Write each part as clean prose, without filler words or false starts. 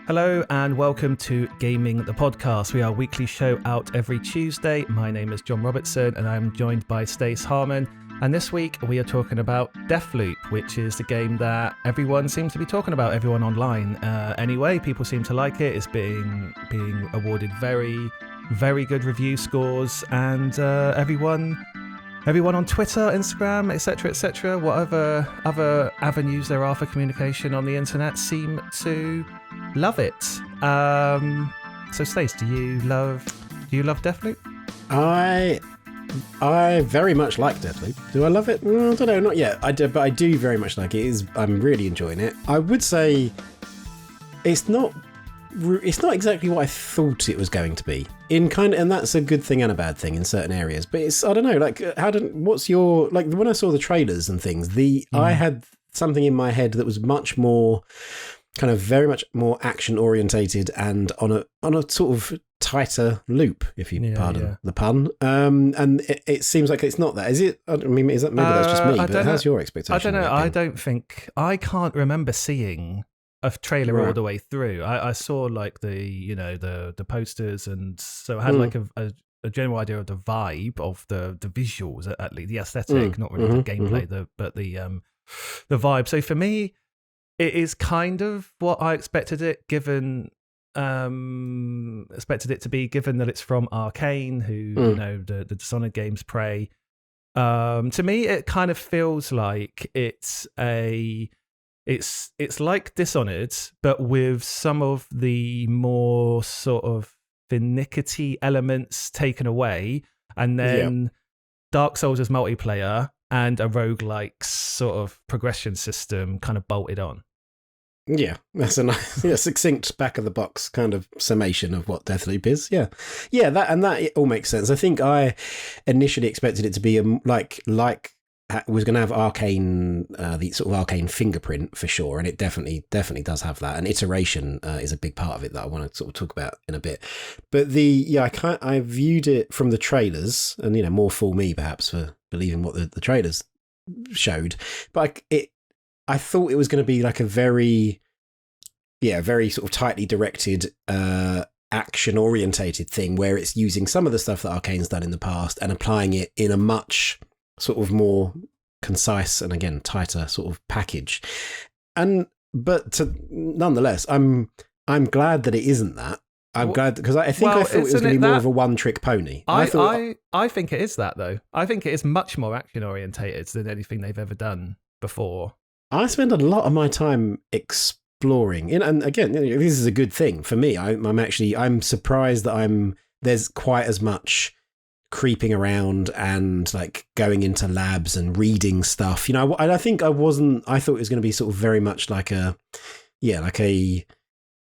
Hello and welcome to Gaming the Podcast. We are a weekly show out every Tuesday. My name is John Robertson and I'm joined by Stace, Harman. And this week we are talking about Deathloop, which is the game that everyone seems to be talking about, everyone online. Anyway, people seem to like it. It's being awarded very, very good review scores, and everyone on Twitter, Instagram, etc., whatever other avenues there are for communication on the internet seem to love it. So Stace, do you love Deathloop? I very much like Deathloop. Do I love it? I don't know, not yet. But I do very much like it. I'm really enjoying it. I would say it's not exactly what I thought it was going to be. And that's a good thing and a bad thing in certain areas. But it's, I don't know, like what's your, like when I saw the trailers and things, I had something in my head that was much more kind of very much more action orientated and on a sort of tighter loop, if you pardon the pun. And it seems like it's not that. Is it? I mean, is that maybe that's just me? But how's your expectation? I don't know. I can't remember seeing a trailer all the way through. I saw like the posters, and so I had like a general idea of the vibe of the visuals, at least the aesthetic, not really the gameplay, but the vibe. So for me, it is kind of what I expected it to be, given that it's from Arkane, who the Dishonored games prey. To me, it kind of feels like it's like Dishonored, but with some of the more sort of finicky elements taken away, and then Dark Souls as multiplayer and a roguelike sort of progression system kind of bolted on. Yeah, that's a nice, succinct back of the box kind of summation of what Deathloop is. Yeah, that it all makes sense. I think I initially expected it to be was going to have Arkane, the sort of Arkane fingerprint for sure, and it definitely does have that. And iteration is a big part of it that I want to sort of talk about in a bit. But I viewed it from the trailers, and more for me perhaps for believing what the trailers showed. But I thought it was going to be like a very sort of tightly directed, action orientated thing where it's using some of the stuff that Arkane's done in the past and applying it in a much sort of more concise and again tighter sort of package. Nonetheless, I'm glad that it isn't that. I'm glad because I thought it was going to be more of a one-trick pony. I think it is that though. I think it is much more action orientated than anything they've ever done before. I spend a lot of my time exploring, and again, this is a good thing for me. I'm surprised that there's quite as much creeping around and like going into labs and reading stuff. I think I thought it was going to be sort of very much like a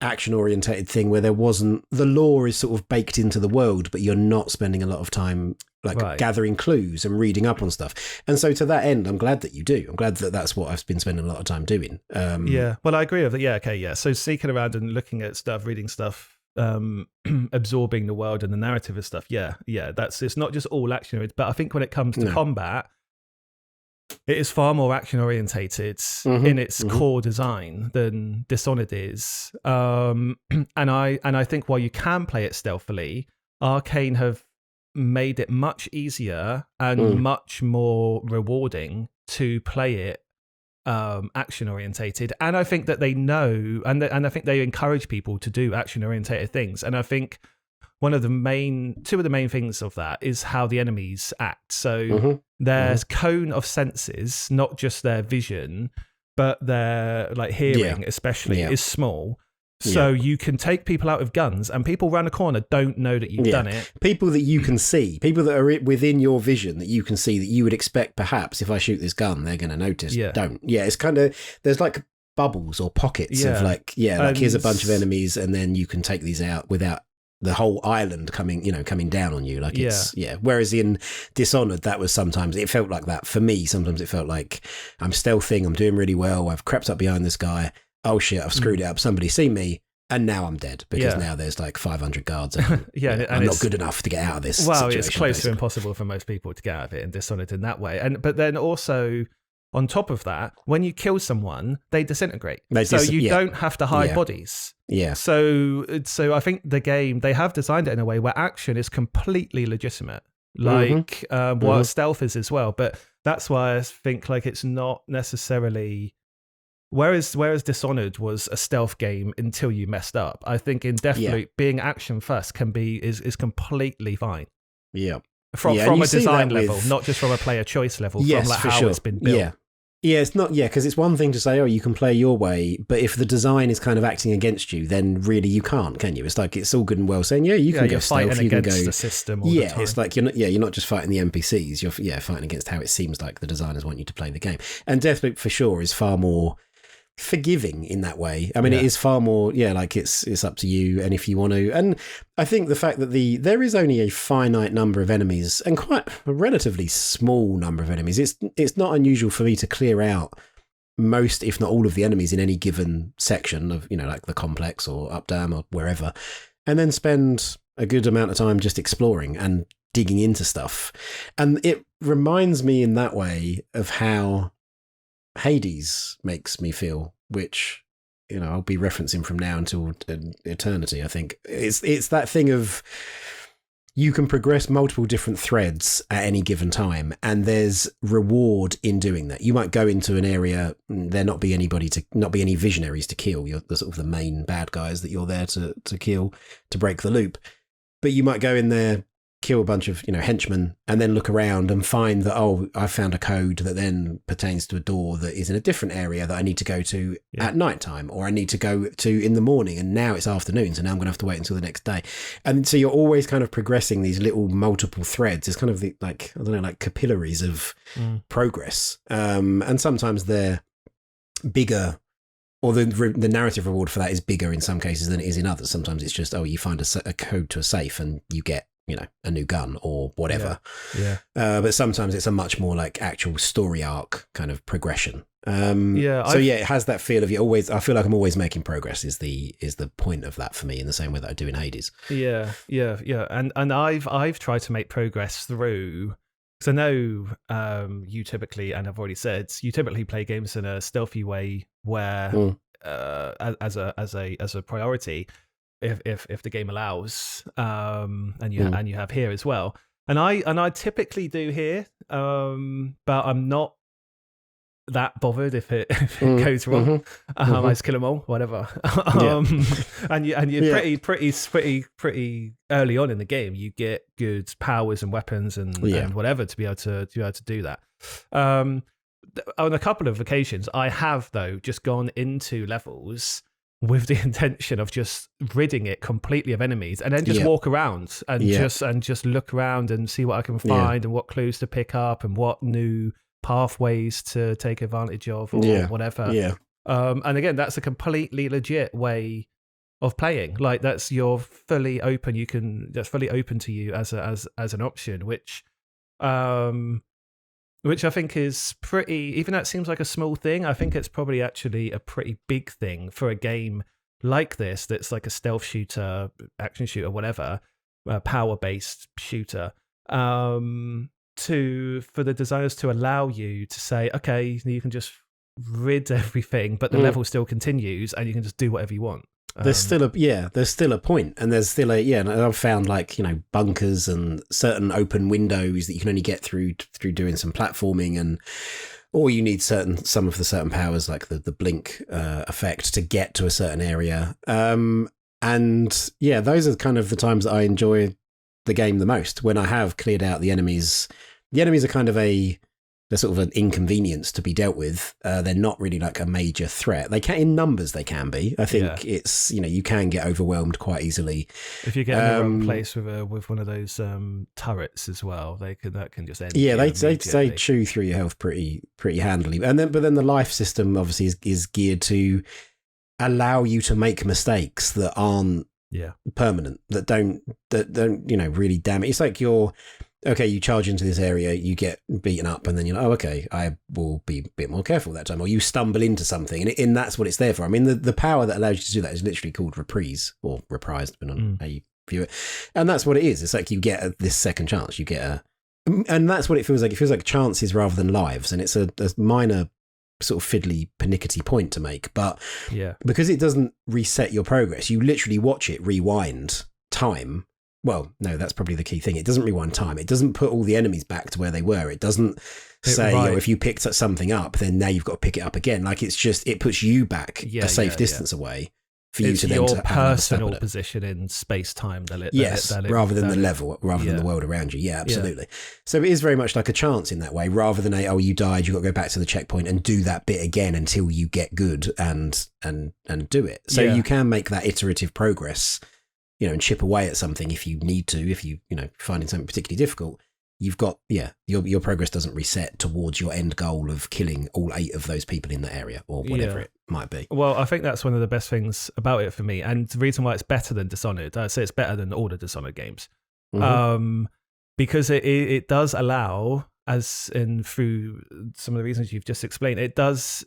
action orientated thing where there wasn't, the lore is sort of baked into the world, but you're not spending a lot of time gathering clues and reading up on stuff. And so to that end, I'm glad that you do. I'm glad that that's what I've been spending a lot of time doing. Well, I agree with that. Yeah. Okay. Yeah. So seeking around and looking at stuff, reading stuff, absorbing the world and the narrative and stuff. Yeah. It's not just all action, but I think when it comes to combat, it is far more action orientated in its core design than Dishonored is. And I think while you can play it stealthily, Arkane have made it much easier and much more rewarding to play it action orientated. And I think that they know, and I think they encourage people to do action orientated things. And I think two of the main things of that is how the enemies act. So there's cone of senses, not just their vision, but their like hearing especially is small. So you can take people out with guns, and people around the corner don't know that you've done it. People that you can see, people that are within your vision that you can see, that you would expect perhaps if I shoot this gun, they're going to notice. Don't. Yeah, it's kind of, there's like bubbles or pockets of like here's a bunch of enemies, and then you can take these out without the whole island coming down on you. Like it's, Whereas in Dishonored, that was sometimes, it felt like that for me. Sometimes it felt like I'm stealthing, I'm doing really well, I've crept up behind this guy. Oh shit, I've screwed it up. Somebody seen me, and now I'm dead because now there's like 500 guards. And, and I'm not good enough to get out of this. Well, it's close to impossible for most people to get out of it in Dishonored in that way. But then also on top of that, when you kill someone, they disintegrate. You don't have to hide bodies. Yeah. So I think the game, they have designed it in a way where action is completely legitimate, like what stealth is as well. But that's why I think like it's not necessarily. Whereas Dishonored was a stealth game until you messed up. I think in Deathloop, being action first is completely fine. Yeah. From a design level, not just from a player choice level, from like how it's been built. Yeah, it's not, because it's one thing to say, oh, you can play your way, but if the design is kind of acting against you, then really you can't, can you? It's like, it's all good and well saying, you can go stealth, you can go... the system all the time. It's like, you're not just fighting the NPCs, you're fighting against how it seems like the designers want you to play the game. And Deathloop, for sure, is far more forgiving in that way. I mean, it is far more, like it's up to you, and if you want to. And I think the fact that there is only a finite number of enemies, and quite a relatively small number of enemies, it's not unusual for me to clear out most, if not all, of the enemies in any given section of, like the complex or Updam or wherever, and then spend a good amount of time just exploring and digging into stuff. And it reminds me in that way of how Hades makes me feel, which I'll be referencing from now until eternity. I think it's that thing of you can progress multiple different threads at any given time, and there's reward in doing that. You might go into an area, there not be any visionaries to kill. You're the sort of the main bad guys that you're there to kill, to break the loop. But you might go in there, kill a bunch of henchmen, and then look around and find that, I found a code that then pertains to a door that is in a different area that I need to go to at night time, or I need to go to in the morning, and now it's afternoon, so now I'm going to have to wait until the next day. And so you're always kind of progressing these little multiple threads. It's kind of like capillaries of progress, and sometimes they're bigger, or the narrative reward for that is bigger in some cases than it is in others. Sometimes it's just, you find a code to a safe and you get a new gun or whatever. But sometimes it's a much more like actual story arc kind of progression. It has that feel of I feel like I'm always making progress is the point of that for me, in the same way that I do in Hades. And I've tried to make progress through, because I know you typically, and I've already said, you typically play games in a stealthy way where as a priority, if the game allows, and you have here as well, and I typically do here, but I'm not that bothered if it goes wrong. I just kill them all, whatever. And you're pretty early on in the game. You get good powers and weapons and whatever to be able to do that. On a couple of occasions, I have though just gone into levels with the intention of just ridding it completely of enemies, and then just walk around and just look around and see what I can find and what clues to pick up and what new pathways to take advantage of or whatever. And again, that's a completely legit way of playing. Like you're fully open. That's fully open to you as an option, which I think is pretty, even though it seems like a small thing, I think it's probably actually a pretty big thing for a game like this that's like a stealth shooter, action shooter, whatever, power-based shooter, for the designers to allow you to say, okay, you can just rid everything, but the level still continues and you can just do whatever you want. There's still a point, and there's still and I've found bunkers and certain open windows that you can only get through doing some platforming, or you need some of the certain powers like the blink effect to get to a certain area. Those are kind of the times that I enjoy the game the most, when I have cleared out the enemies. The enemies are kind of they're sort of an inconvenience to be dealt with. They're not really like a major threat. They can, in numbers, they can be. I think it's, you can get overwhelmed quite easily. If you get in the wrong place with one of those turrets as well, that can just end. Yeah, they chew through your health pretty handily. But then the life system obviously is geared to allow you to make mistakes that aren't permanent, that don't really damage. It's like you charge into this area, you get beaten up, and then you're like, oh, okay, I will be a bit more careful that time. Or you stumble into something, and that's what it's there for. I mean, the power that allows you to do that is literally called reprise, or reprised, depending on how you view it. And that's what it is. It's like you get this second chance. You get And that's what it feels like. It feels like chances rather than lives, and it's a minor sort of fiddly, pernickety point to make. But because it doesn't reset your progress, you literally watch it rewind time. Well, no, that's probably the key thing. It doesn't rewind time. It doesn't put all the enemies back to where they were. It doesn't say, if you picked something up, then now you've got to pick it up again. Like, it's just, it puts you back a safe distance away for you to then your personal position in space-time. Rather than the level, rather than the world around you. Yeah, absolutely. So it is very much like a chance in that way, rather than you died, you've got to go back to the checkpoint and do that bit again until you get good and do it. So you can make that iterative progress, and chip away at something if you need to, if you finding something particularly difficult. You've got, your progress doesn't reset towards your end goal of killing all 8 of those people in the area or whatever it might be. Well, I think that's one of the best things about it for me. And the reason why it's better than Dishonored, I'd say it's better than all the Dishonored games. Mm-hmm. Because it does allow, as in through some of the reasons you've just explained, it does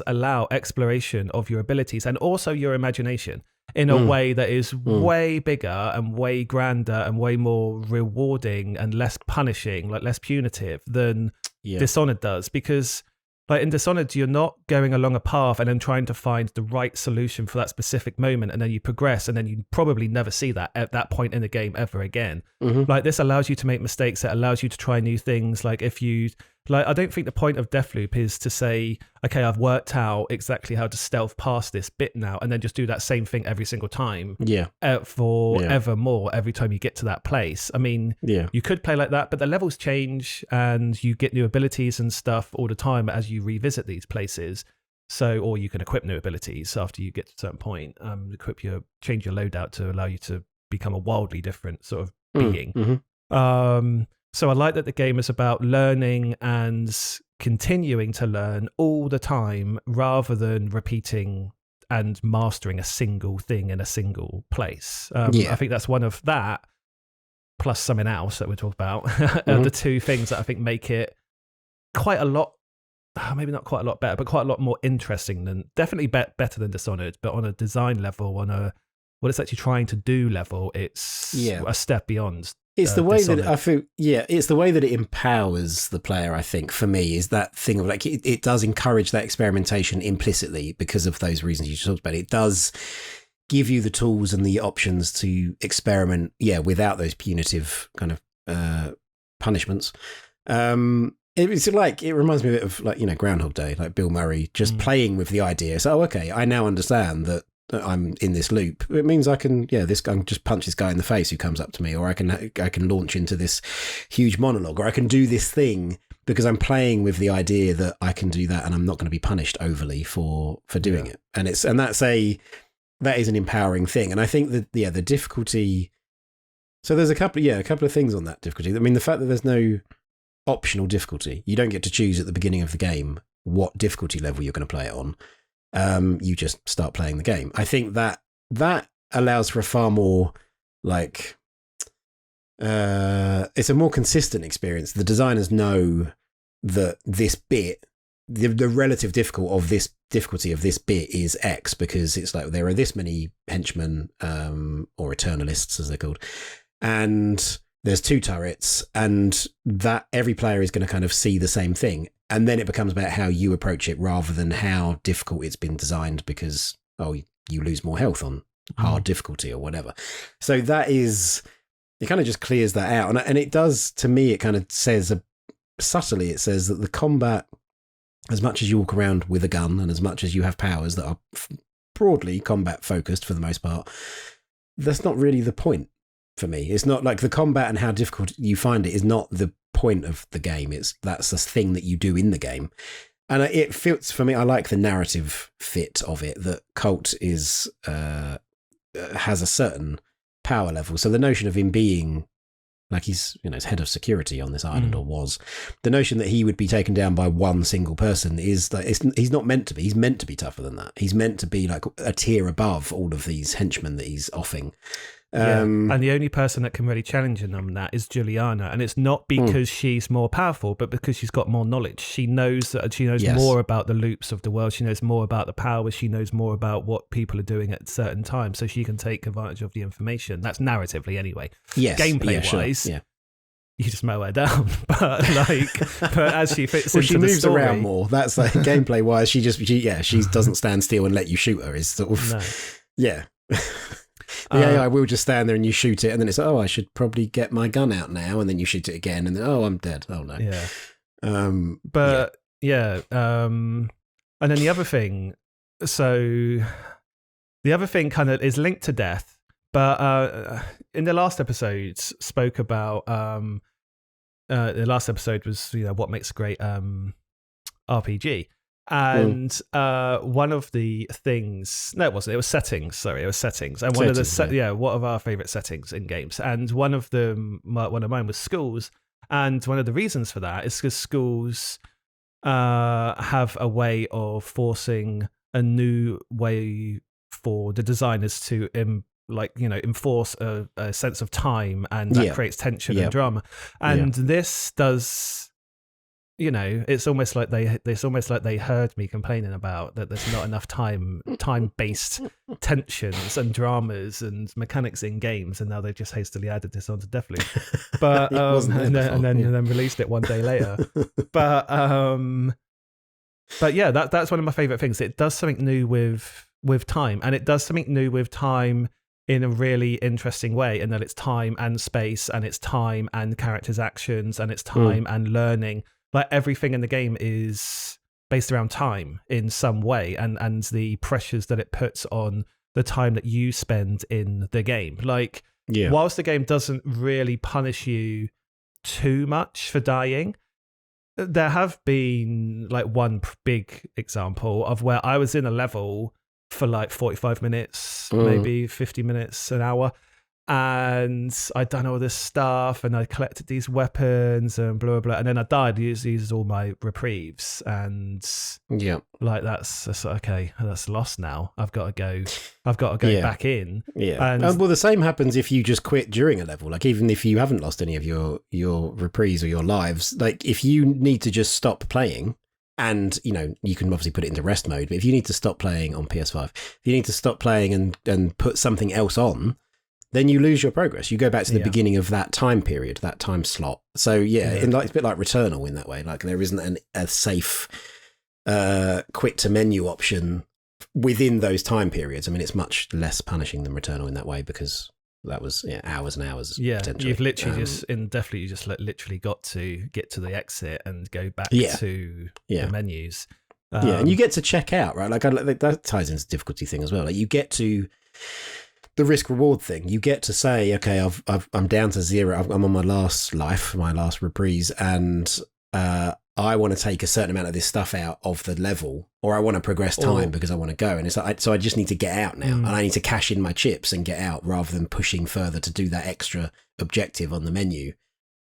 allow exploration of your abilities and also your imagination in a way that is way bigger and way grander and way more rewarding and less punishing, like less punitive than Dishonored does. Because like in Dishonored, you're not going along a path and then trying to find the right solution for that specific moment, and then you progress, and then you probably never see that at that point in the game ever again. Like, this allows you to make mistakes. It allows you to try new things. Like, if you I don't think the point of Deathloop is to say, okay, I've worked out exactly how to stealth past this bit now, and then just do that same thing every single time. Forevermore, every time you get to that place. I mean, you could play like that, but the levels change and you get new abilities and stuff all the time as you revisit these places. So, or you can equip new abilities after you get to a certain point. Change your loadout to allow you to become a wildly different sort of being. So I like that the game is about learning and continuing to learn all the time rather than repeating and mastering a single thing in a single place. I think that's one of that, plus something else that we'll talk about, are the two things that I think make it quite a lot, maybe not quite a lot better, but quite a lot more interesting than, definitely better than Dishonored, but on a design level, on a what it's actually trying to do level, it's a step beyond. It's the way Dishonored. that I feel, it's the way that it empowers the player, I think, for me, is that thing of like, it does encourage that experimentation implicitly because of those reasons you talked about. It does give you the tools and the options to experiment, without those punitive kind of punishments. It's like, it reminds me a bit of like, Groundhog Day, like Bill Murray, just playing with the idea. So, okay, I now understand that I'm in this loop. It means I can, this guy just punch this guy in the face who comes up to me, or I can launch into this huge monologue, or I can do this thing because I'm playing with the idea that I can do that and I'm not going to be punished overly for doing it. And that is an empowering thing. And I think that the difficulty. So there's a couple of things on that difficulty. I mean, the fact that there's no optional difficulty, you don't get to choose at the beginning of the game what difficulty level you're going to play it on. You just start playing the game. I think that allows for a far more it's a more consistent experience. The designers know that this bit, the relative difficulty of this bit is X, because it's like there are this many henchmen, or eternalists as they're called, and there's 2 turrets, and that every player is going to kind of see the same thing. And then it becomes about how you approach it rather than how difficult it's been designed because, you lose more health on hard difficulty or whatever. So it kind of just clears that out. And it does, to me, it kind of says, subtly, it says that the combat, as much as you walk around with a gun and as much as you have powers that are broadly combat focused for the most part, that's not really the point for me. It's not like the combat and how difficult you find it is not the point of the game. That's a thing that you do in the game, and it fits for me. I like the narrative fit of it, that Colt is has a certain power level. So the notion of him being like, he's he's head of security on this island, or was, the notion that he would be taken down by one single person is that he's not meant to be. He's meant to be tougher than that. He's meant to be like a tier above all of these henchmen that he's offing. And the only person that can really challenge him on that is Julianna, and it's not because she's more powerful, but because she's got more knowledge. She knows more about the loops of the world. She knows more about the powers. She knows more about what people are doing at certain times, so she can take advantage of the information. That's narratively anyway. Yes, gameplay wise, you just mow her down. But as she fits into she the moves story, around more. That's like gameplay wise. She doesn't stand still and let you shoot her. Is sort of yeah. The AI will just stand there and you shoot it, and then it's I should probably get my gun out now, and then you shoot it again, and then I'm dead. Oh no. Yeah. And then the other thing. So the other thing kind of is linked to death, but in the last episode spoke about the last episode was what makes a great RPG. And one of the things, no, it wasn't. It was settings. Sorry, it was settings. And one of the what of our favorite settings in games. And one of mine was schools. And one of the reasons for that is because schools have a way of forcing a new way for the designers to enforce a sense of time, and that creates tension and drama. And this does. It's almost like they heard me complaining about that there's not enough time-based tensions and dramas and mechanics in games, and now they've just hastily added this onto Deathloop. But and then released it one day later. But yeah, that's one of my favorite things. It does something new with time, and it does something new with time in a really interesting way, in that it's time and space, and it's time and characters' actions, and it's time and learning. Like everything in the game is based around time in some way, and the pressures that it puts on the time that you spend in the game. Like, whilst the game doesn't really punish you too much for dying, there have been like one big example of where I was in a level for like 45 minutes, maybe 50 minutes, an hour. And I'd done all this stuff, and I collected these weapons and blah, blah, blah. And then I died. These are all my reprieves. And like, that's okay. That's lost now. I've got to go back in. Yeah. And well, the same happens if you just quit during a level. Like, even if you haven't lost any of your reprieves or your lives, like if you need to just stop playing, and, you can obviously put it into rest mode, but if you need to stop playing on PS5, if you need to stop playing and put something else on, then you lose your progress. You go back to the beginning of that time period, that time slot. So it's a bit like Returnal in that way. Like there isn't a safe quit to menu option within those time periods. I mean, it's much less punishing than Returnal in that way, because that was hours and hours. Yeah, you've literally you just literally got to get to the exit and go back to the menus. And you get to check out, right? Like that ties into the difficulty thing as well. Like you get to the risk reward thing. You get to say, okay, I'm down to 0. I'm on my last life, my last reprise, and I want to take a certain amount of this stuff out of the level, or I want to progress time because I want to go. And it's like, so I just need to get out now, and I need to cash in my chips and get out rather than pushing further to do that extra objective on the menu.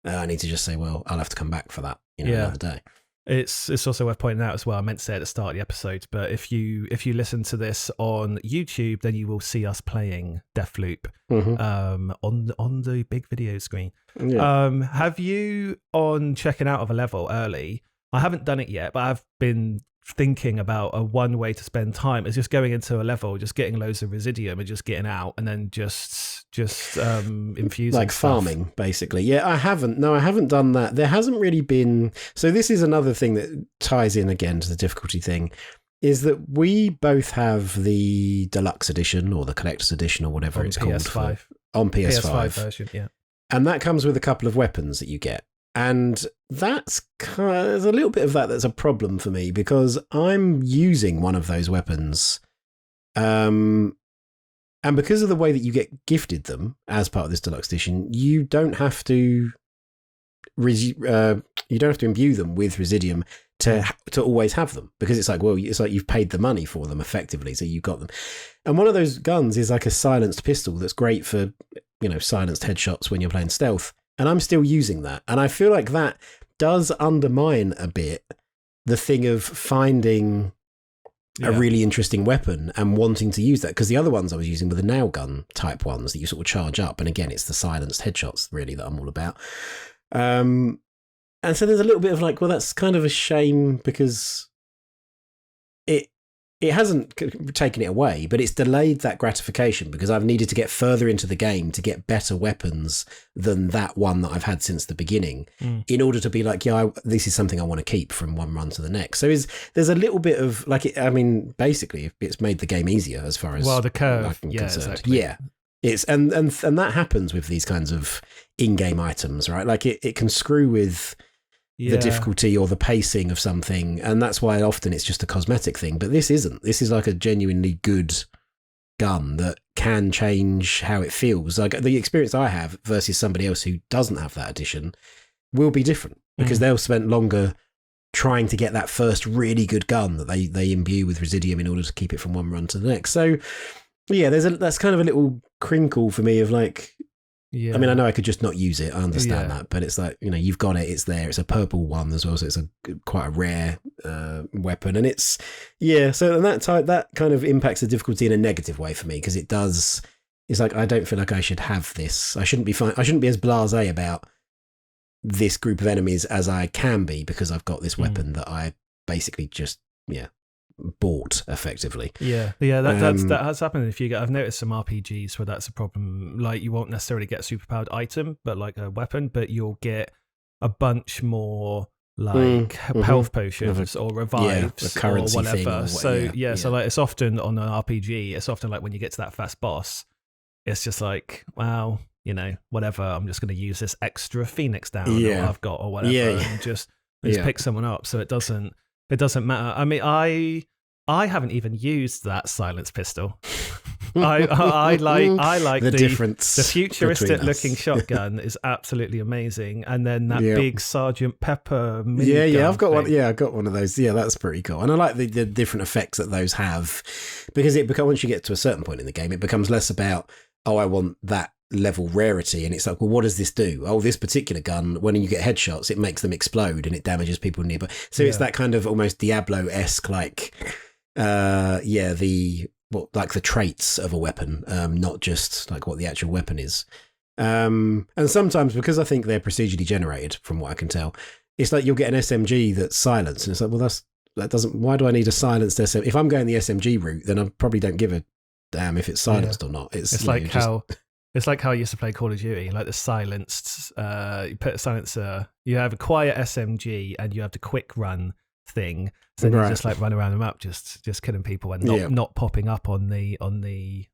I need to just say, well, I'll have to come back for that, another day. It's also worth pointing out as well, I meant to say at the start of the episode, but if you listen to this on YouTube, then you will see us playing Deathloop on the big video screen. Have you, on checking out of a level early, I haven't done it yet, but I've been thinking about one way to spend time is just going into a level, just getting loads of residium and just getting out, and then just infusing like stuff. Farming, basically. I haven't done that. There hasn't really been. So this is another thing that ties in again to the difficulty thing, is that we both have the Deluxe Edition or the Collector's Edition or whatever it's called on PS5 version, and that comes with a couple of weapons that you get. And there's a little bit of that's a problem for me, because I'm using one of those weapons, and because of the way that you get gifted them as part of this Deluxe Edition, you don't have to imbue them with Residium to always have them, because it's like you've paid the money for them effectively, so you got them. And one of those guns is like a silenced pistol that's great for silenced headshots when you're playing stealth. And I'm still using that. And I feel like that does undermine a bit the thing of finding a really interesting weapon and wanting to use that. Because the other ones I was using were the nail gun type ones that you sort of charge up. And again, it's the silenced headshots really that I'm all about. And so there's a little bit of like, well, that's kind of a shame, because it hasn't taken it away, but it's delayed that gratification because I've needed to get further into the game to get better weapons than that one that I've had since the beginning in order to be like, this is something I want to keep from one run to the next. So there's a little bit of like, basically it's made the game easier as far as the curve, I'm concerned. Exactly. Yeah. It's and that happens with these kinds of in-game items, right? Like it can screw with the difficulty or the pacing of something, and that's why often it's just a cosmetic thing. But this isn't. This is like a genuinely good gun that can change how it feels. Like the experience I have versus somebody else who doesn't have that addition will be different because they'll spend longer trying to get that first really good gun that they imbue with Residium in order to keep it from one run to the next. So yeah, that's kind of a little crinkle for me of like, I mean, I know I could just not use it. I understand that, but it's like, you've got it. It's there. It's a purple one as well, so it's quite a rare weapon, and it's So that kind of impacts the difficulty in a negative way for me because it does. It's like I don't feel like I should have this. I shouldn't be fine. I shouldn't be as blasé about this group of enemies as I can be because I've got this weapon that I basically just bought effectively. That's happened in a few. I've noticed some RPGs where that's a problem. Like you won't necessarily get a superpowered item, but like a weapon, but you'll get a bunch more like health potions or revives or whatever. So like it's often on an RPG. It's often like when you get to that fast boss, it's just like, wow, whatever. I'm just going to use this extra Phoenix down or I've got or whatever, and just pick someone up. So it doesn't matter. I mean, I haven't even used that silenced pistol. I like the futuristic looking shotgun is absolutely amazing, and then that big Sergeant Pepper minigun I've got one. Yeah, I got one of those. Yeah, that's pretty cool, and I like the different effects that those have because once you get to a certain point in the game, it becomes less about I want that level rarity, and it's like, well, what does this do? Oh, this particular gun, when you get headshots, it makes them explode and it damages people nearby. So it's that kind of almost Diablo-esque, like like the traits of a weapon, not just like what the actual weapon is. And sometimes, because I think they're procedurally generated from what I can tell, it's like you'll get an SMG that's silenced, and it's like, well, that doesn't, why do I need a silenced SMG? If I'm going the SMG route, then I probably don't give a damn if it's silenced or not. It's like it's like how I used to play Call of Duty, like the silenced, you put a silencer, you have a quiet SMG and you have the quick run thing. So then you just like run around the map, just killing people and not popping up on the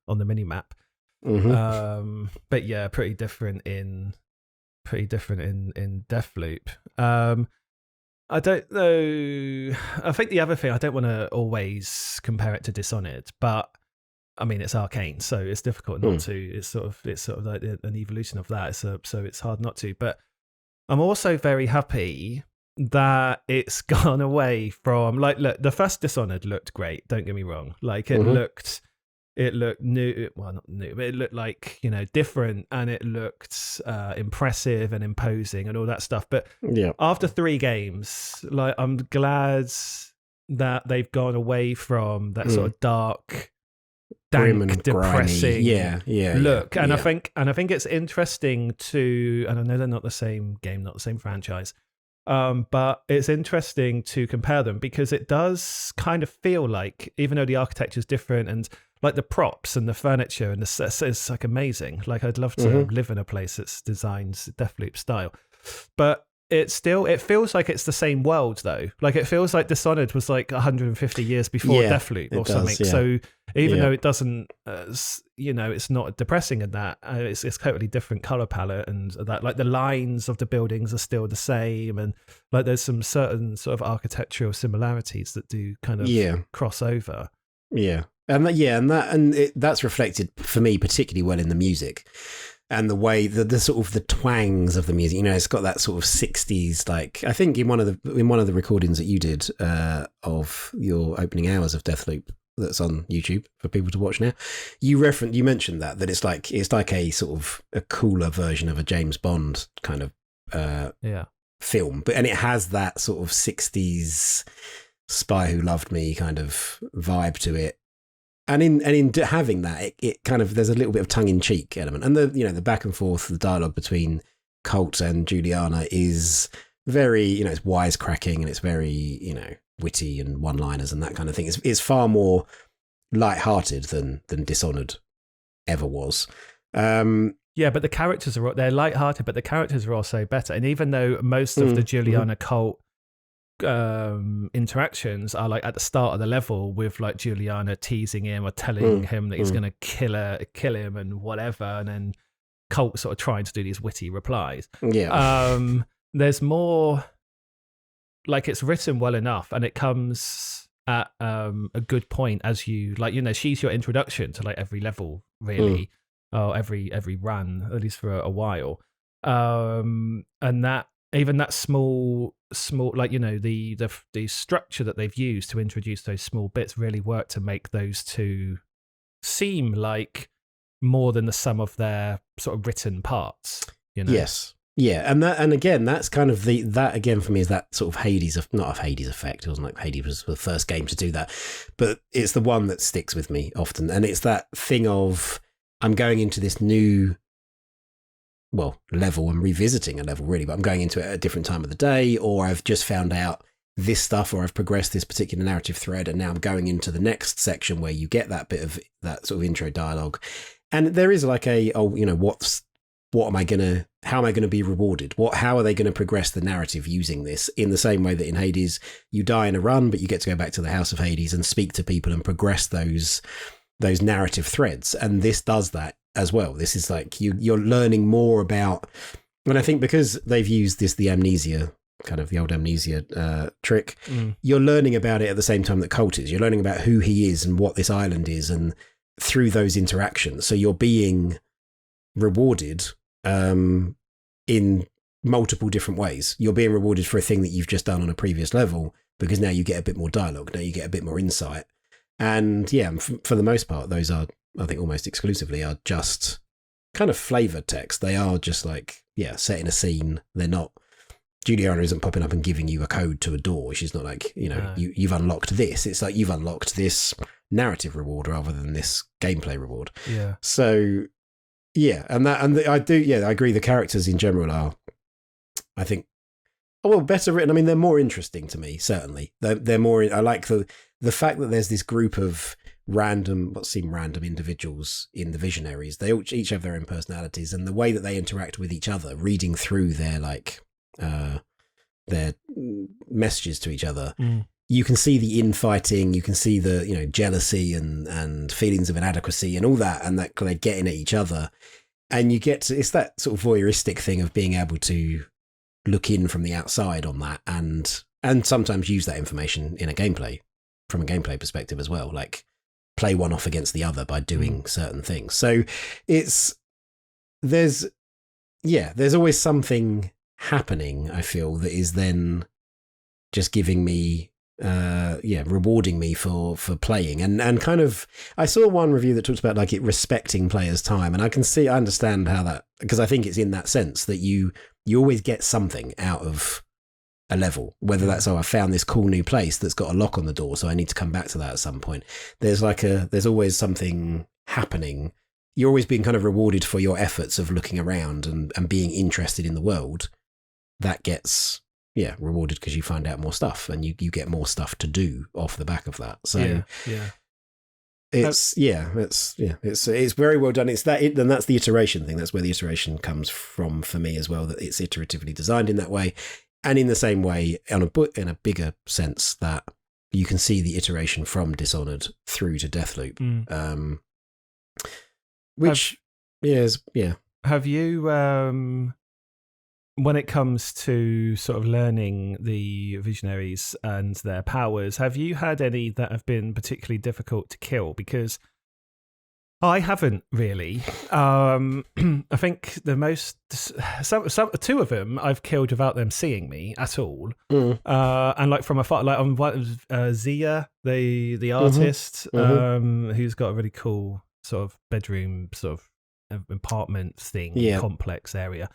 mini map. But yeah, pretty different in Deathloop. I don't know. I think the other thing, I don't want to always compare it to Dishonored, but I mean, it's Arkane, so it's difficult not to. It's sort of like an evolution of that. So it's hard not to. But I'm also very happy that it's gone away from look, the first Dishonored looked great. Don't get me wrong. Like it looked new. Well, not new, but it looked like different, and it looked impressive and imposing and all that stuff. But after 3 games, like I'm glad that they've gone away from that sort of dark, dank, depressing look. And I think it's interesting to, and I know they're not the same game, not the same franchise, but it's interesting to compare them because it does kind of feel like, even though the architecture is different and like the props and the furniture and the sets, it's like amazing. Like I'd love to live in a place that's designed Deathloop style, but it feels like it's the same world though. Like it feels like Dishonored was like 150 years before Deathloop or something. So even though it doesn't, it's not depressing in that. It's totally different color palette, and that like the lines of the buildings are still the same, and like there's some certain sort of architectural similarities that do kind of cross over. Yeah, that's reflected for me particularly well in the music. And the way the sort of the twangs of the music, it's got that sort of 60s, like I think in one of the recordings that you did of your opening hours of Deathloop that's on YouTube for people to watch now, you mentioned that it's like a sort of a cooler version of a James Bond kind of film, and it has that sort of 60s Spy Who Loved Me kind of vibe to it. And in having that, it kind of, there's a little bit of tongue-in-cheek element, and the back and forth, the dialogue between Colt and Julianna is very, it's wisecracking, and it's very, witty and one-liners and that kind of thing. It's far more light-hearted than Dishonored ever was. Yeah, but the characters they're light-hearted, but the characters are also better. And even though most of the Julianna Colt interactions are like at the start of the level with like Julianna teasing him or telling him that he's going to kill him and whatever, and then Colt sort of trying to do these witty replies. Yeah. There's more, like, it's written well enough, and it comes at a good point as you, like, you know, she's your introduction to like every level, really, or every run, at least for a while. And that, even that small, like, you know, the structure that they've used to introduce those small bits really work to make those two seem like more than the sum of their sort of written parts, you know? Yes. Yeah, and again, that's kind of that again for me is that sort of not a Hades effect. It wasn't like Hades was the first game to do that, but it's the one that sticks with me often, and it's that thing of I'm going into this new, level. I'm revisiting a level really, but I'm going into it at a different time of the day, or I've just found out this stuff, or I've progressed this particular narrative thread, and now I'm going into the next section where you get that bit of that sort of intro dialogue, and there is like how am I going to be rewarded? How are they going to progress the narrative using this? In the same way that in Hades, you die in a run, but you get to go back to the House of Hades and speak to people and progress those narrative threads. And this does that as well. This is like you're learning more about, and I think because they've used the amnesia, kind of the old amnesia trick, you're learning about it at the same time that Colt is. You're learning about who he is and what this island is, and through those interactions. So you're being rewarded in multiple different ways. You're being rewarded for a thing that you've just done on a previous level, because now you get a bit more dialogue, now you get a bit more insight. And yeah, for the most part, those are, I think almost exclusively, are just kind of flavoured text. They are just like, setting a scene. They're not, Julianna isn't popping up and giving you a code to a door. She's not like, you've unlocked this. It's like you've unlocked this narrative reward rather than this gameplay reward. Yeah. So yeah, I agree. The characters in general are, I think, better written. I mean, they're more interesting to me, certainly. They're more, I like the fact that there's this group of what seem random individuals in the Visionaries. They each have their own personalities, and the way that they interact with each other, reading through their messages to each other, you can see the infighting, you can see the jealousy and feelings of inadequacy and all that, and that they're getting at each other, and you get to, it's that sort of voyeuristic thing of being able to look in from the outside on that, and sometimes use that information in from a gameplay perspective as well, like play one off against the other by doing certain things. So there's always something happening, I feel, that is then just giving me rewarding me for playing, and kind of, I saw one review that talks about like it respecting players' time, and I understand how that, because I think it's in that sense that you always get something out of a level, whether that's, I found this cool new place that's got a lock on the door, so I need to come back to that at some point. There's always something happening. You're always being kind of rewarded for your efforts of looking around and being interested in the world. That gets rewarded because you find out more stuff, and you get more stuff to do off the back of that. So it's very well done. It's and that's the iteration thing. That's where the iteration comes from for me as well, that it's iteratively designed in that way, and in the same way, in a bigger sense, that you can see the iteration from Dishonored through to Deathloop. Have you when it comes to sort of learning the Visionaries and their powers, have you had any that have been particularly difficult to kill? Because I haven't really. I think the most, two of them I've killed without them seeing me at all, and like from afar. Like on Zia, the artist, who's got a really cool sort of bedroom sort of apartment thing, complex area.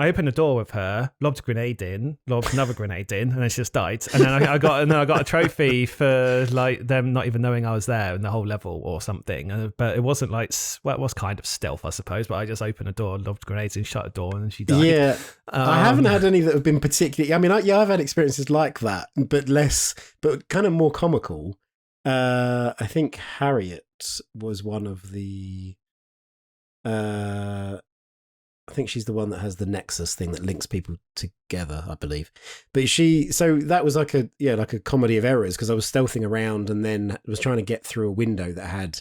I opened the door with her, lobbed a grenade in, lobbed another grenade in, and then she just died. And then I got a trophy for like them not even knowing I was there in the whole level or something. But it wasn't like, well, it was kind of stealth, I suppose. But I just opened the door, lobbed grenades in, shut the door, and she died. Yeah, I haven't had any that have been particularly. I mean, I've had experiences like that, but kind of more comical. I think Harriet was one of the. I think she's the one that has the nexus thing that links people together, I believe. But so that was like a comedy of errors, because I was stealthing around and then was trying to get through a window that had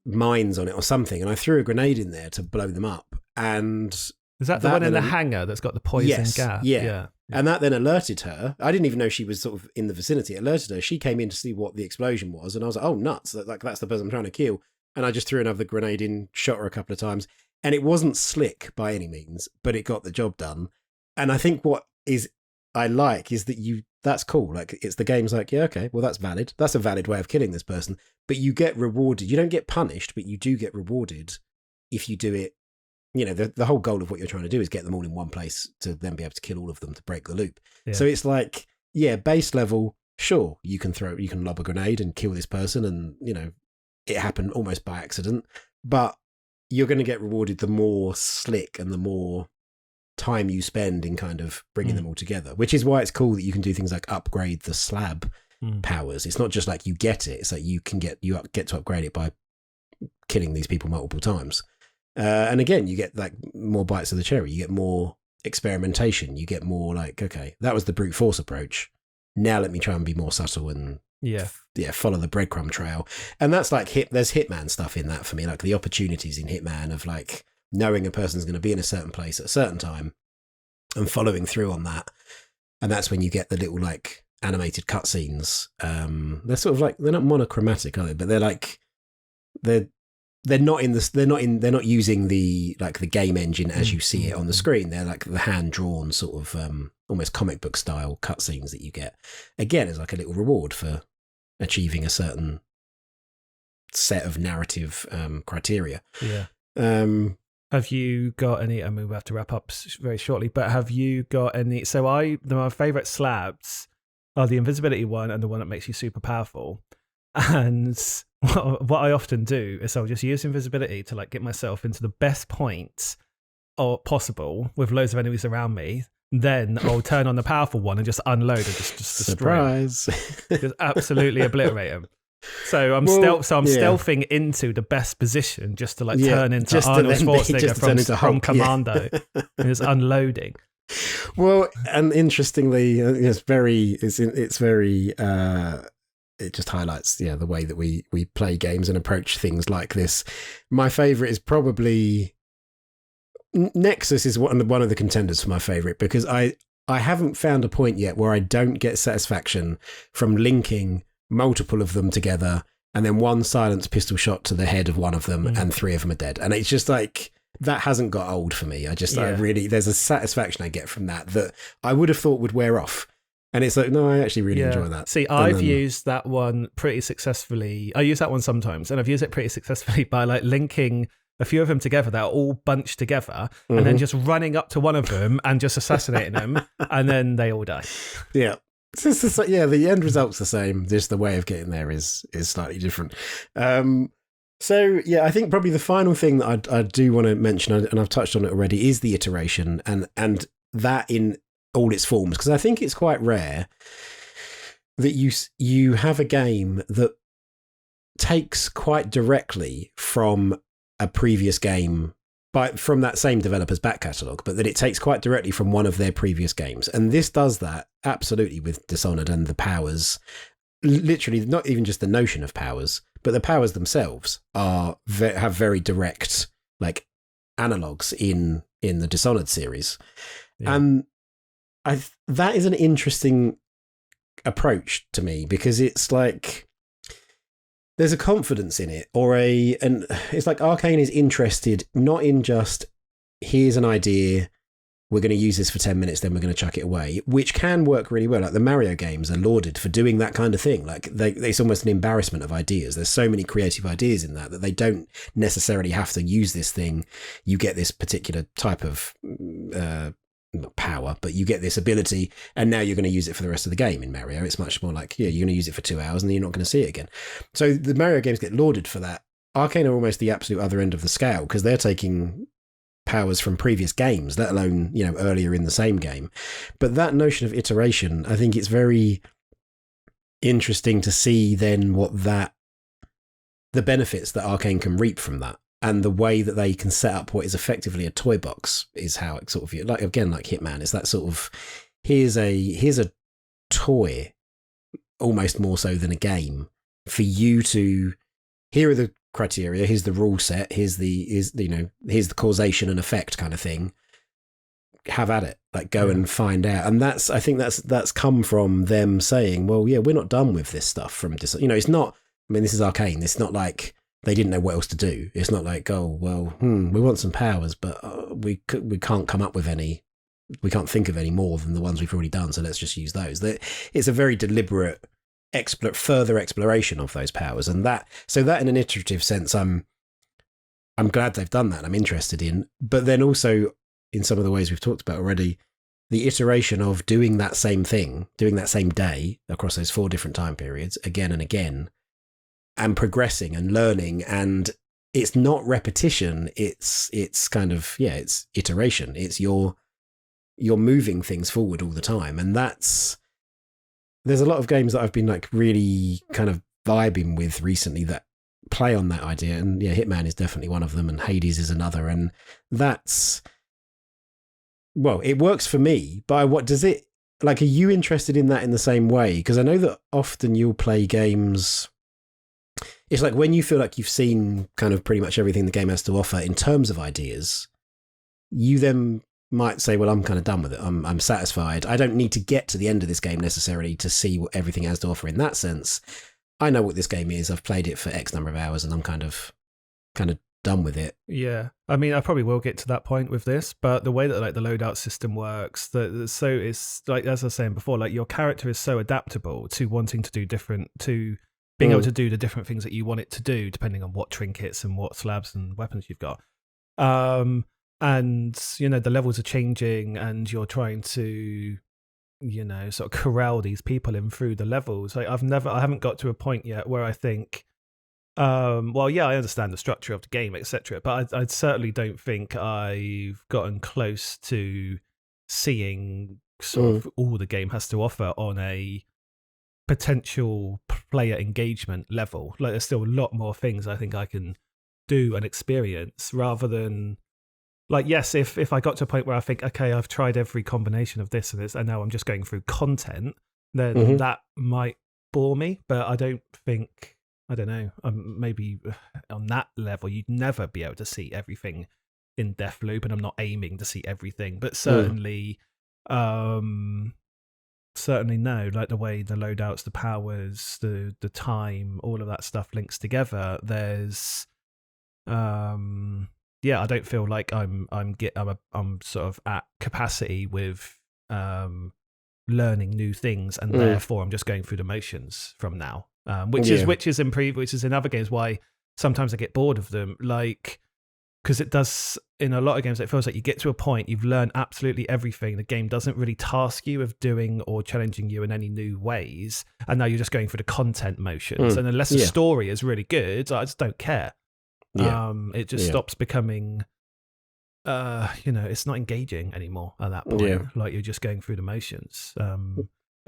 mines on it or something, and I threw a grenade in there to blow them up. And is that the one in the hangar that's got the poison gas? Yeah. And that then alerted her. I didn't even know she was sort of in the vicinity. It alerted her. She came in to see what the explosion was, and I was like, oh, nuts. That's the person I'm trying to kill. And I just threw another grenade in, shot her a couple of times. And it wasn't slick by any means, but it got the job done. And I think what I like is that that's cool. Like, it's the game's like, yeah, okay, well, that's valid. That's a valid way of killing this person. But you get rewarded. You don't get punished, but you do get rewarded if you do it. You know, the whole goal of what you're trying to do is get them all in one place to then be able to kill all of them to break the loop. Yeah. So it's like, yeah, base level, sure, you can lob a grenade and kill this person, and, you know, it happened almost by accident. But you're going to get rewarded the more slick and the more time you spend in kind of bringing them all together, which is why it's cool that you can do things like upgrade the slab powers. It's not just like you get it. It's like you get to upgrade it by killing these people multiple times. And again, you get like more bites of the cherry. You get more experimentation. You get more like, okay, that was the brute force approach. Now let me try and be more subtle and follow the breadcrumb trail. And that's like there's Hitman stuff in that for me, like the opportunities in Hitman of like knowing a person's going to be in a certain place at a certain time and following through on that. And that's when you get the little like animated cutscenes. They're sort of like, they're not monochromatic, are they? But they're like they're not using the like the game engine as you see it on the screen. They're like the hand drawn sort of almost comic book style cutscenes that you get, again, as like a little reward for achieving a certain set of narrative criteria. Yeah. Have you got any? I mean, we have to wrap up very shortly, but have you got any? So my favorite slabs are the invisibility one and the one that makes you super powerful. And what I often do is I'll just use invisibility to like get myself into the best point possible with loads of enemies around me. Then I'll turn on the powerful one and just unload and just destroy surprise, just absolutely obliterate them. So I'm stealthing into the best position just to like turn into Arnold Schwarzenegger from Commando and just unloading. Well, and interestingly, it just highlights the way that we play games and approach things like this. My favorite is probably Nexus is one of the contenders for my favorite, because I haven't found a point yet where I don't get satisfaction from linking multiple of them together and then one silenced pistol shot to the head of one of them and three of them are dead. And it's just like, that hasn't got old for me. I really, there's a satisfaction I get from that I would have thought would wear off. And it's like, no, I actually really enjoy that. See, I've used that one pretty successfully. I use that one sometimes, and I've used it pretty successfully by like linking a few of them together that are all bunched together, and then just running up to one of them and just assassinating them, and then they all die. Yeah. The end result's the same. Just the way of getting there is slightly different. So, I think probably the final thing that I do want to mention, and I've touched on it already, is the iteration and that in all its forms, because I think it's quite rare that you have a game that takes quite directly from a previous game from that same developer's back catalogue, but that it takes quite directly from one of their previous games. And this does that absolutely with Dishonored, and the powers, literally not even just the notion of powers, but the powers themselves have very direct like analogues in the Dishonored series. And that is an interesting approach to me, because it's like there's a confidence in it, and it's like Arkane is interested not in just here's an idea, we're going to use this for 10 minutes, then we're going to chuck it away, which can work really well. Like the Mario games are lauded for doing that kind of thing. Like it's almost an embarrassment of ideas. There's so many creative ideas in that they don't necessarily have to use this thing. You get this particular type of not power, but you get this ability, and now you're going to use it for the rest of the game. In Mario, it's much more like, yeah, you're going to use it for 2 hours and then you're not going to see it again. So the Mario games get lauded for that. Arkane are almost the absolute other end of the scale, because they're taking powers from previous games, let alone, earlier in the same game. But that notion of iteration, I think it's very interesting to see then the benefits that Arkane can reap from that, and the way that they can set up what is effectively a toy box is how it sort of, like Hitman, it's that sort of, here's a toy, almost more so than a game, for you to, here are the criteria, here's the rule set, here's the causation and effect kind of thing, have at it, like go and find out. And I think that's come from them saying, well, yeah, we're not done with this stuff from this, it's not, I mean, this is Arkane, it's not like they didn't know what else to do. It's not like, oh, well, we want some powers, but we can't come up with any, we can't think of any more than the ones we've already done, so let's just use those. It's a very deliberate further exploration of those powers, and that in an iterative sense, I'm glad they've done that. I'm interested in, but then also in some of the ways we've talked about already, the iteration of doing that same thing, doing that same day across those 4 different time periods again and again, and progressing and learning, and it's not repetition. It's kind of, it's iteration. It's you're moving things forward all the time, and there's a lot of games that I've been like really kind of vibing with recently that play on that idea. And yeah, Hitman is definitely one of them, and Hades is another. And it works for me, but what does it, like, are you interested in that in the same way? Because I know that often you'll play games, it's like when you feel like you've seen kind of pretty much everything the game has to offer in terms of ideas, you then might say, well, I'm kind of done with it. I'm satisfied. I don't need to get to the end of this game necessarily to see what everything has to offer in that sense. I know what this game is. I've played it for X number of hours and I'm kind of done with it. Yeah. I mean, I probably will get to that point with this, but the way that like the loadout system works, so it's like, as I was saying before, like your character is so adaptable to wanting to do different, to being able to do the different things that you want it to do, depending on what trinkets and what slabs and weapons you've got. And, the levels are changing and you're trying to, sort of corral these people in through the levels. Like I haven't got to a point yet where I think, I understand the structure of the game, etc. But I certainly don't think I've gotten close to seeing sort of all the game has to offer on a potential player engagement level. Like there's still a lot more things I think I can do and experience, rather than, like, yes, if I got to a point where I think, okay, I've tried every combination of this and this, and now I'm just going through content, then that might bore me. But I don't know, maybe on that level, you'd never be able to see everything in Deathloop, and I'm not aiming to see everything, but certainly, certainly no, like the way the loadouts, the powers, the time, all of that stuff links together. There's, I don't feel like I'm sort of at capacity with learning new things, and therefore I'm just going through the motions from now. Which is in other games why sometimes I get bored of them, like, because it does in a lot of games. It feels like you get to a point, you've learned absolutely everything. The game doesn't really task you with doing or challenging you in any new ways, and now you're just going through the content motions. And unless the story is really good, I just don't care. It just stops becoming, it's not engaging anymore at that point. Like you're just going through the motions.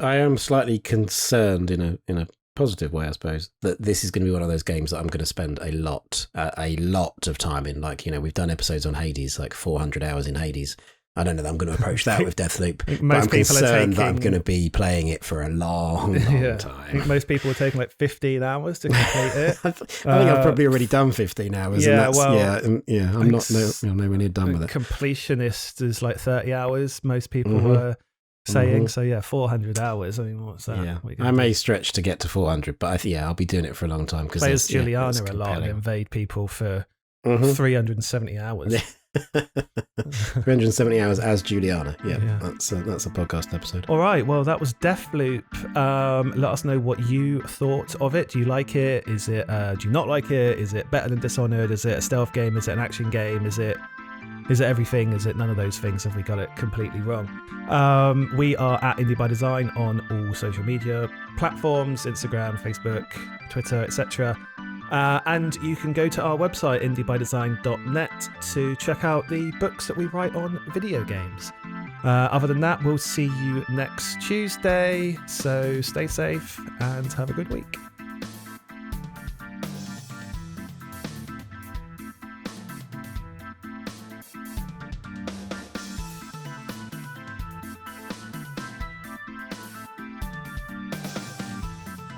I am slightly concerned in a positive way, I suppose, that this is going to be one of those games that I'm going to spend a lot of time in. Like, we've done episodes on Hades, like 400 hours in Hades. I don't know that I'm going to approach that with Deathloop, but I'm concerned that I'm going to be playing it for a long time. I think most people are taking like 15 hours to complete it. I think I've probably already done 15 hours. I'm not nowhere near done with it. Completionist is like 30 hours, most people were saying. So 400 hours. I mean, what's that? Yeah. I may stretch to get to 400, but I'll be doing it for a long time. Plays Julianna a lot and invade people for 370 hours. 370 hours as Julianna. Yeah. That's a podcast episode. All right, well, that was Deathloop. Let us know what you thought of it. Do you like it? Do you not like it? Is it better than Dishonored? Is it a stealth game? Is it an action game? Is it everything? Is it none of those things? Have we got it completely wrong? We are at Indie by Design on all social media platforms, Instagram, Facebook, Twitter, etc. And you can go to our website, indiebydesign.net, to check out the books that we write on video games. Other than that, we'll see you next Tuesday. So stay safe and have a good week.